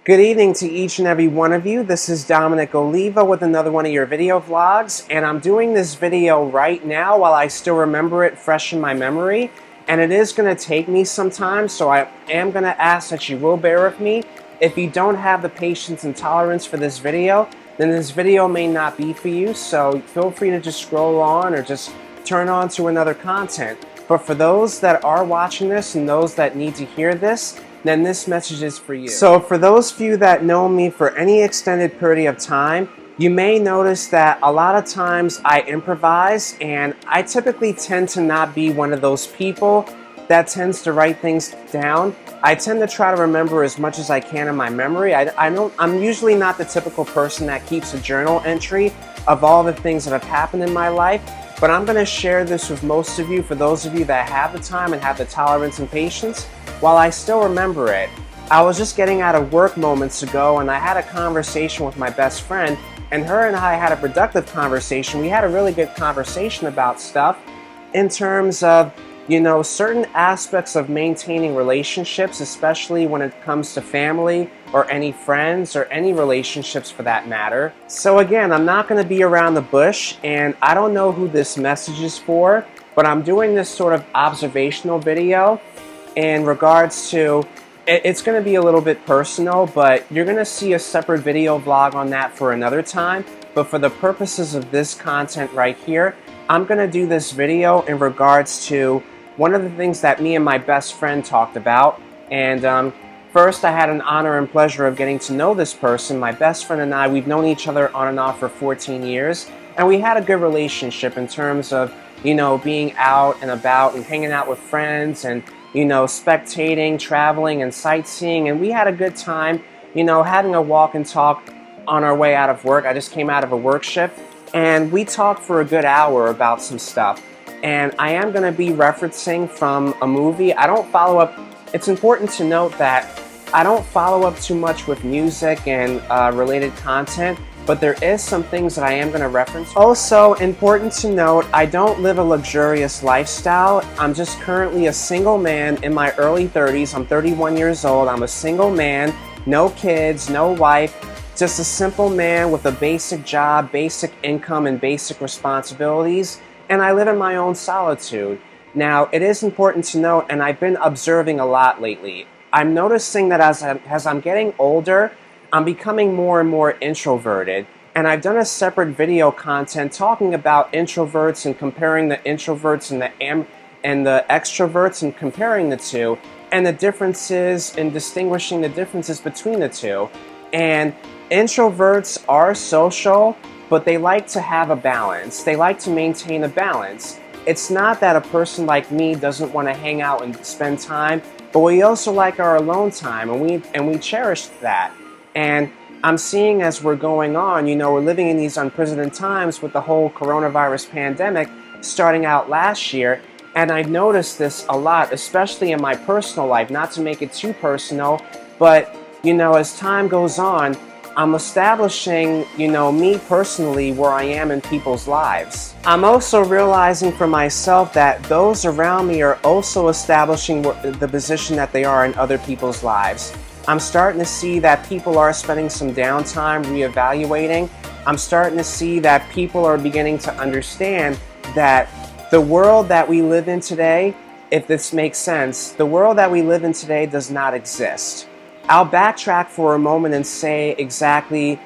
Good evening to each and every one of you. This is Dominic Oliva with another one of your video vlogs, and I'm doing this video right now while I still remember it fresh in my memory, and it is going to take me some time, so I am going to ask that you will bear with me. If you don't have the patience and tolerance for this video, then this video may not be for you, so feel free to just scroll on or just turn on to another content. But for those that are watching this and those that need to hear this, then this message is for you. So for those of you that know me for any extended period of time, you may notice that a lot of times I improvise, and I typically tend to not be one of those people that tends to write things down. I tend to try to remember as much as I can in my memory. I'm usually not the typical person that keeps a journal entry of all the things that have happened in my life, but I'm going to share this with most of you, for those of you that have the time and have the tolerance and patience, while I still remember it. I was just getting out of work moments ago, and I had a conversation with my best friend, and her and I had a productive conversation. We had a really good conversation about stuff in terms of, you know, certain aspects of maintaining relationships, especially when it comes to family or any friends or any relationships for that matter. So again, I'm not going to be around the bush, and I don't know who this message is for, but I'm doing this sort of observational video in regards to, it's going to be a little bit personal, but you're going to see a separate video vlog on that for another time. But for the purposes of this content right here, I'm going to do this video in regards to one of the things that me and my best friend talked about. And first, I had an honor and pleasure of getting to know this person. My best friend and I, we've known each other on and off for 14 years, and we had a good relationship in terms of, you know, being out and about and hanging out with friends and, you know, spectating, traveling, and sightseeing. And we had a good time, you know, having a walk and talk on our way out of work. I just came out of a work shift, and we talked for a good hour about some stuff. And I am going to be referencing from a movie. I don't follow up. It's important to note that I don't follow up too much with music and related content, but there is some things that I am going to reference. Also, important to note, I don't live a luxurious lifestyle. I'm just currently a single man in my early 30s. I'm 31 years old. I'm a single man, no kids, no wife, just a simple man with a basic job, basic income, and basic responsibilities, and I live in my own solitude. Now, it is important to note, and I've been observing a lot lately, I'm noticing that as I'm getting older, I'm becoming more and more introverted, and I've done a separate video content talking about introverts and comparing the introverts and the extroverts and comparing the two, and the differences and distinguishing the differences between the two. And introverts are social, but they like to have a balance. They like to maintain a balance. It's not that a person like me doesn't want to hang out and spend time, but we also like our alone time, and we cherish that. And I'm seeing as we're going on, you know, we're living in these unprecedented times with the whole coronavirus pandemic starting out last year, and I noticed this a lot, especially in my personal life, not to make it too personal, but, you know, as time goes on, I'm establishing, you know, me personally where I am in people's lives. I'm also realizing for myself that those around me are also establishing the position that they are in other people's lives. I'm starting to see that people are spending some downtime reevaluating. I'm starting to see that people are beginning to understand that the world that we live in today, if this makes sense, the world that we live in today does not exist. I'll backtrack for a moment and say exactly,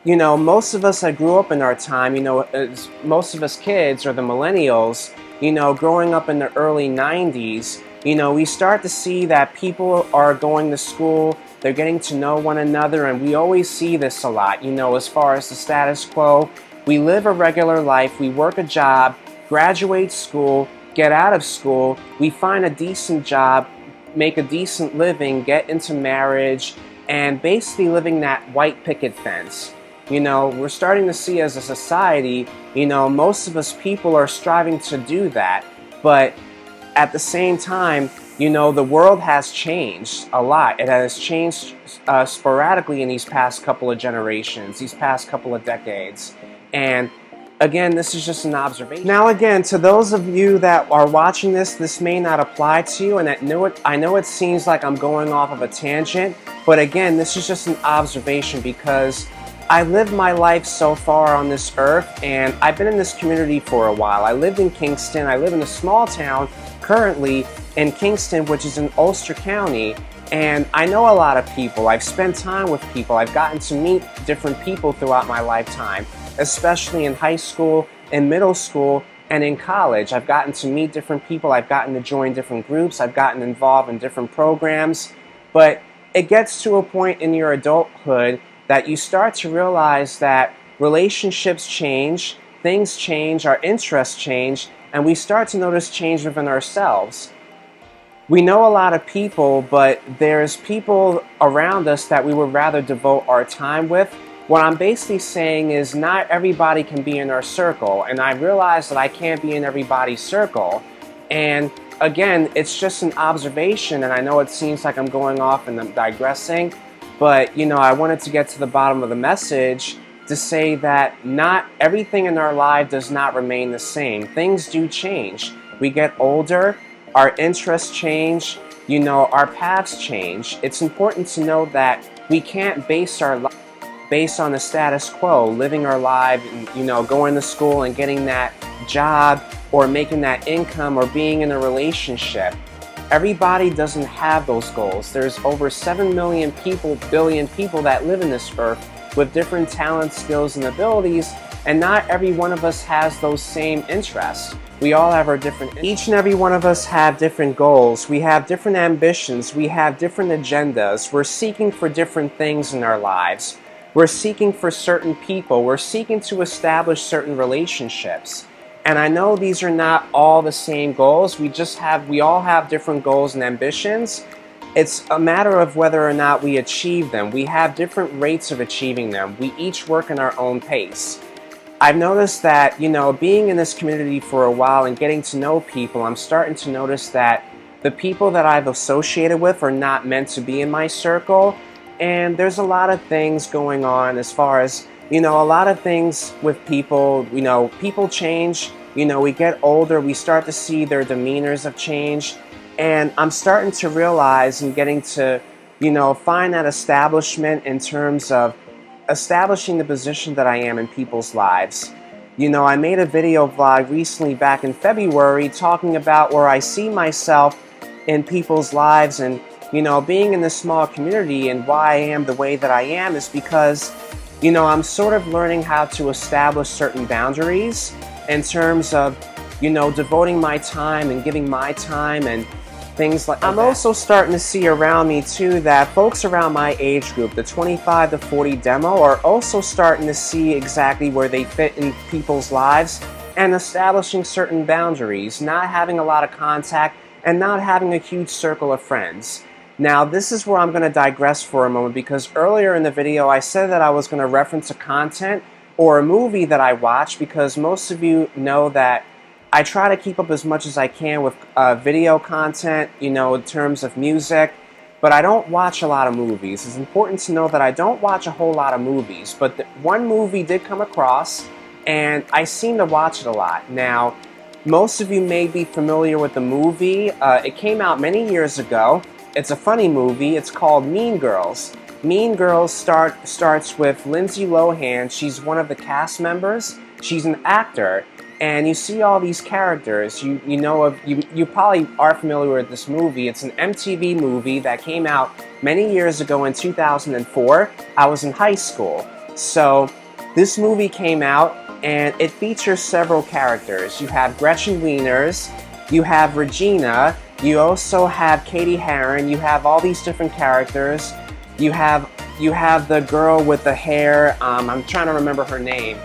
you know, most of us that grew up in our time, you know, most of us kids or the millennials, you know, growing up in the early 90s, you know, we start to see that people are going to school, they're getting to know one another, and we always see this a lot, you know, as far as the status quo. We live a regular life, we work a job, graduate school, get out of school, we find a decent job, make a decent living, get into marriage, and basically living that white picket fence. You know, we're starting to see as a society, you know, most of us people are striving to do that, but at the same time, you know, the world has changed a lot. It has changed sporadically in these past couple of generations, these past couple of decades. And Again, this is just an observation. Now again, to those of you that are watching this, this may not apply to you, and I know it seems like I'm going off of a tangent, but again, this is just an observation because I lived my life so far on this earth, and I've been in this community for a while. I lived in Kingston. I live in a small town currently in Kingston, which is in Ulster County, and I know a lot of people. I've spent time with people. I've gotten to meet different people throughout my lifetime, especially in high school, in middle school, and in college. I've gotten to meet different people. I've gotten to join different groups. I've gotten involved in different programs. But it gets to a point in your adulthood that you start to realize that relationships change, things change, our interests change, and we start to notice change within ourselves. We know a lot of people, but there's people around us that we would rather devote our time with. What I'm basically saying is not everybody can be in our circle, and I realize that I can't be in everybody's circle. And again, it's just an observation, and I know it seems like I'm going off and I'm digressing, but you know, I wanted to get to the bottom of the message to say that not everything in our life does not remain the same. Things do change. We get older, our interests change, you know, our paths change. It's important to know that we can't base our life based on the status quo, living our life, and, you know, going to school and getting that job or making that income or being in a relationship. Everybody doesn't have those goals. There's over 7 billion people that live in this earth with different talents, skills, and abilities, and not every one of us has those same interests. We all have our different, each and every one of us have different goals. We have different ambitions. We have different agendas. We're seeking for different things in our lives. We're seeking for certain people. We're seeking to establish certain relationships. And I know these are not all the same goals. We all have different goals and ambitions. It's a matter of whether or not we achieve them. We have different rates of achieving them. We each work in our own pace. I've noticed that, you know, being in this community for a while and getting to know people, I'm starting to notice that the people that I've associated with are not meant to be in my circle. And there's a lot of things going on as far as, you know, a lot of things with people. You know, people change. You know, we get older, we start to see their demeanors have changed. And I'm starting to realize and getting to, you know, find that establishment in terms of establishing the position that I am in people's lives. You know, I made a video vlog recently back in February talking about where I see myself in people's lives, and you know, being in this small community and why I am the way that I am is because, you know, I'm sort of learning how to establish certain boundaries in terms of, you know, devoting my time and giving my time and things like that. I'm also starting to see around me too that folks around my age group, the 25 to 40 demo, are also starting to see exactly where they fit in people's lives and establishing certain boundaries, not having a lot of contact and not having a huge circle of friends. Now, this is where I'm going to digress for a moment, because earlier in the video I said that I was going to reference a content or a movie that I watch, because most of you know that I try to keep up as much as I can with video content, you know, in terms of music, but I don't watch a lot of movies. It's important to know that I don't watch a whole lot of movies, but one movie did come across, and I seem to watch it a lot. Now, most of you may be familiar with the movie. It came out many years ago. It's a funny movie. It's called Mean Girls. Mean Girls starts with Lindsay Lohan. She's one of the cast members. She's an actor, and you see all these characters. You probably are familiar with this movie. It's an MTV movie that came out many years ago in 2004. I was in high school. So this movie came out, and it features several characters. You have Gretchen Wieners, you have Regina, you also have Katie Heron, you have all these different characters. You have the girl with the hair, I'm trying to remember her name.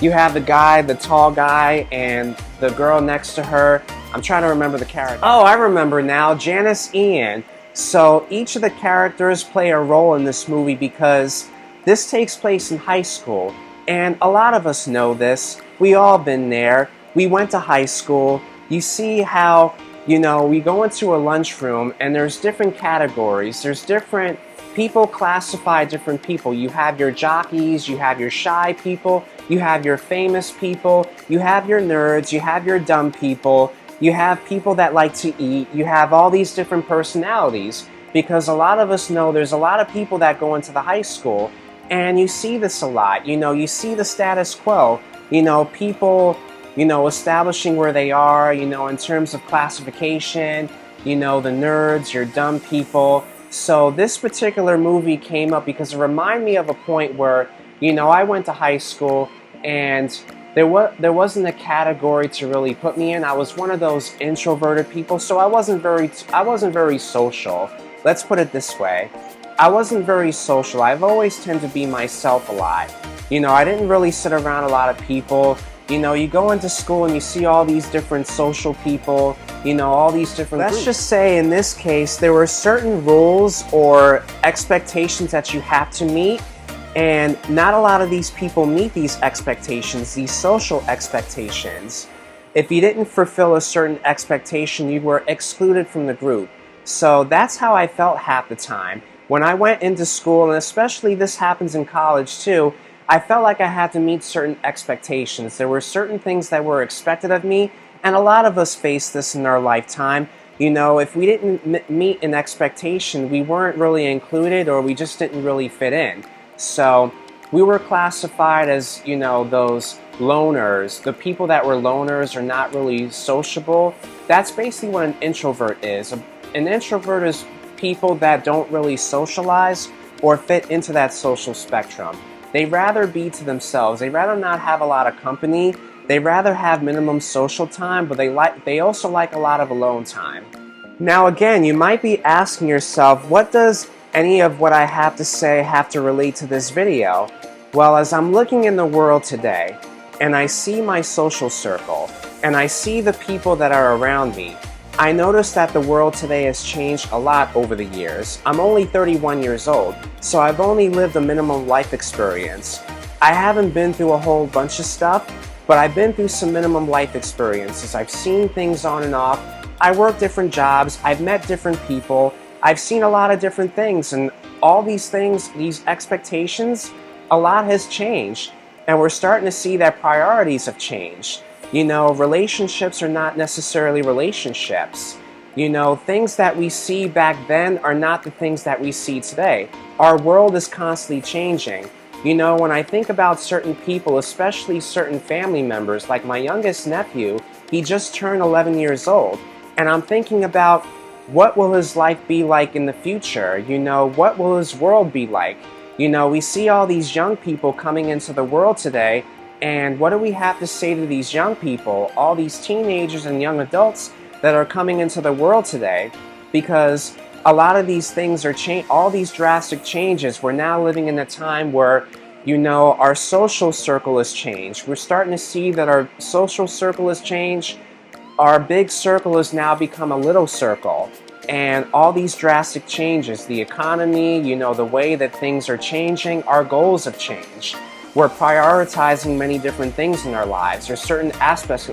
You have the guy, the tall guy, and the girl next to her. I'm trying to remember the character. Oh, I remember now, Janice Ian. So each of the characters play a role in this movie because this takes place in high school. And a lot of us know this. We all been there. We went to high school. You see how, you know, we go into a lunchroom and there's different categories. There's different people classify different people. You have your jockeys, you have your shy people, you have your famous people, you have your nerds, you have your dumb people, you have people that like to eat, you have all these different personalities, because a lot of us know there's a lot of people that go into the high school, and you see this a lot. You see the status quo, people, establishing where they are, in terms of classification, the nerds, your dumb people. So this particular movie came up because it reminded me of a point where, I went to high school and there wasn't a category to really put me in. I was one of those introverted people, so I wasn't very social. Let's put it this way. I wasn't very social. I've always tended to be myself a lot. I didn't really sit around a lot of people. You go into school and you see all these different social people, all these different groups. Let's just say in this case, there were certain rules or expectations that you have to meet, and not a lot of these people meet these expectations, these social expectations. If you didn't fulfill a certain expectation, you were excluded from the group. So that's how I felt half the time. When I went into school, and especially this happens in college too, I felt like I had to meet certain expectations. There were certain things that were expected of me, and a lot of us face this in our lifetime. If we didn't meet an expectation, we weren't really included, or we just didn't really fit in. So we were classified as, those loners, the people that were loners or not really sociable. That's basically what an introvert is. An introvert is people that don't really socialize or fit into that social spectrum. They'd rather be to themselves. They'd rather not have a lot of company. They'd rather have minimum social time, but they also like a lot of alone time. Now again, you might be asking yourself, what does any of what I have to say have to relate to this video? Well, as I'm looking in the world today, and I see my social circle, and I see the people that are around me, I notice that the world today has changed a lot over the years. I'm only 31 years old, so I've only lived a minimum life experience. I haven't been through a whole bunch of stuff, but I've been through some minimum life experiences. I've seen things on and off. I work different jobs. I've met different people. I've seen a lot of different things, and all these things, these expectations, a lot has changed, and we're starting to see that priorities have changed. Relationships are not necessarily relationships. Things that we see back then are not the things that we see today. Our world is constantly changing. When I think about certain people, especially certain family members, like my youngest nephew, he just turned 11 years old, and I'm thinking about what will his life be like in the future? What will his world be like? We see all these young people coming into the world today, and what do we have to say to these young people, all these teenagers and young adults that are coming into the world today? Because a lot of these things are all these drastic changes. We're now living in a time where, our social circle has changed. We're starting to see that our social circle has changed. Our big circle has now become a little circle. And all these drastic changes, the economy, the way that things are changing, our goals have changed. We're prioritizing many different things in our lives. There's certain aspects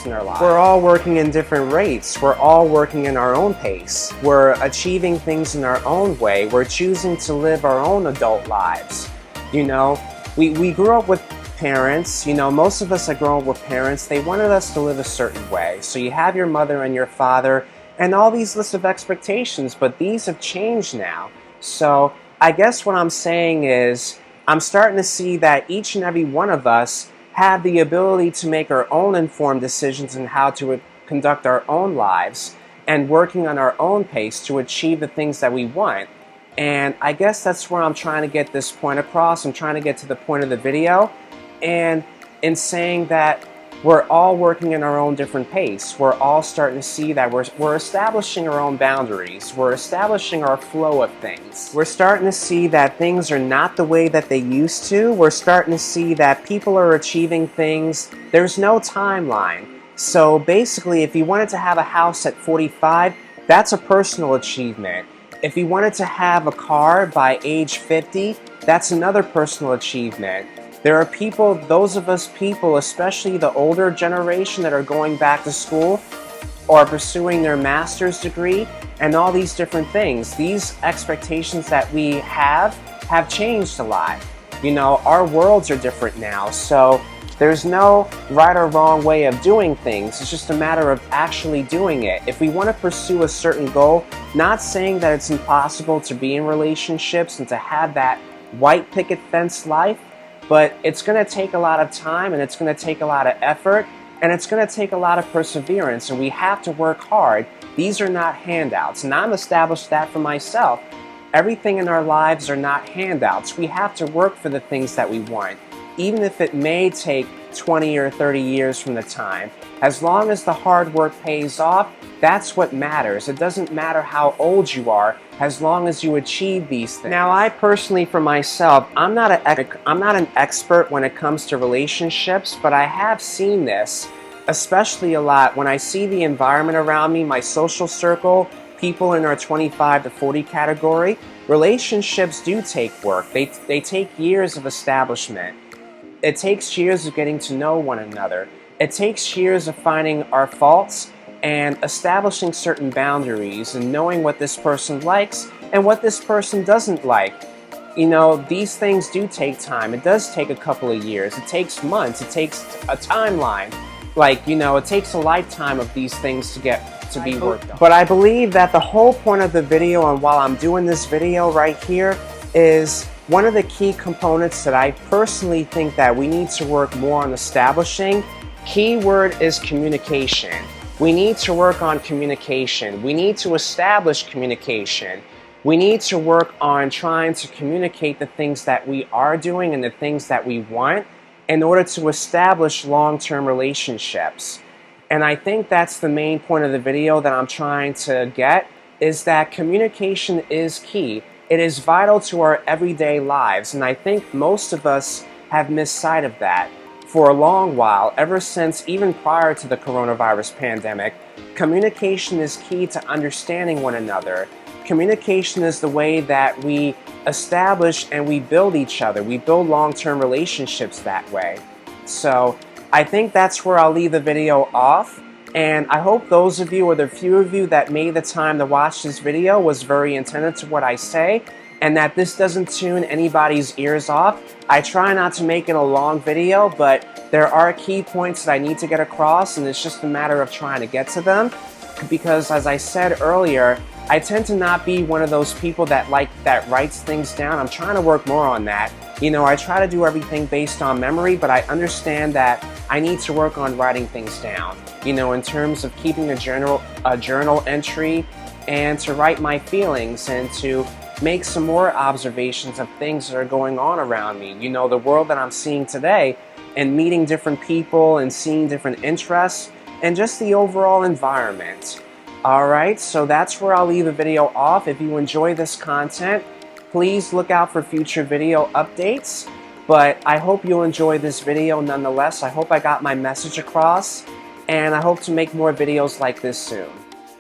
in our lives. We're all working in different rates. We're all working in our own pace. We're achieving things in our own way. We're choosing to live our own adult lives. We grew up with parents. Most of us that grow up with parents, they wanted us to live a certain way. So you have your mother and your father and all these lists of expectations, but these have changed now. So I guess what I'm saying is, I'm starting to see that each and every one of us have the ability to make our own informed decisions on how to conduct our own lives and working on our own pace to achieve the things that we want. And I guess that's where I'm trying to get this point across. I'm trying to get to the point of the video, and in saying that we're all working in our own different pace. We're all starting to see that we're establishing our own boundaries. We're establishing our flow of things. We're starting to see that things are not the way that they used to. We're starting to see that people are achieving things. There's no timeline. So basically, if you wanted to have a house at 45, that's a personal achievement. If you wanted to have a car by age 50, that's another personal achievement. There are people, those of us people, especially the older generation that are going back to school, or pursuing their master's degree and all these different things. These expectations that we have changed a lot. You know, our worlds are different now, so there's no right or wrong way of doing things. It's just a matter of actually doing it. If we want to pursue a certain goal, not saying that it's impossible to be in relationships and to have that white picket fence life, but it's going to take a lot of time, and it's going to take a lot of effort, and it's going to take a lot of perseverance, and we have to work hard. These are not handouts, and I'm established that for myself. Everything in our lives are not handouts. We have to work for the things that we want, even if it may take 20 or 30 years from the time. As long as the hard work pays off, that's what matters. It doesn't matter how old you are, as long as you achieve these things. Now, I personally, for myself, I'm not an expert when it comes to relationships, but I have seen this, especially a lot when I see the environment around me, my social circle, people in our 25 to 40 category. Relationships do take work. They take years of establishment. It takes years of getting to know one another. It takes years of finding our faults and establishing certain boundaries and knowing what this person likes and what this person doesn't like. You know, these things do take time. It does take a couple of years. It takes months. It takes a timeline. Like, you know, it takes a lifetime of these things to get to be worked on. But I believe that the whole point of the video, and while I'm doing this video right here, is one of the key components that I personally think that we need to work more on establishing. Key word is communication. We need to work on communication. We need to establish communication. We need to work on trying to communicate the things that we are doing and the things that we want in order to establish long-term relationships. And I think that's the main point of the video that I'm trying to get, is that communication is key. It is vital to our everyday lives, and I think most of us have missed sight of that. For a long while, ever since even prior to the coronavirus pandemic, communication is key to understanding one another. Communication is the way that we establish and we build each other. We build long-term relationships that way. So I think that's where I'll leave the video off. And I hope those of you, or the few of you that made the time to watch this video, was very attentive to what I say, and that this doesn't tune anybody's ears off. I try not to make it a long video, but there are key points that I need to get across, and it's just a matter of trying to get to them. Because as I said earlier, I tend to not be one of those people that writes things down. I'm trying to work more on that. You know, I try to do everything based on memory, but I understand that I need to work on writing things down. You know, in terms of keeping a journal entry, and to write my feelings and to make some more observations of things that are going on around me. You know, the world that I'm seeing today, and meeting different people and seeing different interests and just the overall environment. Alright, so that's where I'll leave the video off. If you enjoy this content, please look out for future video updates. But I hope you'll enjoy this video nonetheless. I hope I got my message across, and I hope to make more videos like this soon.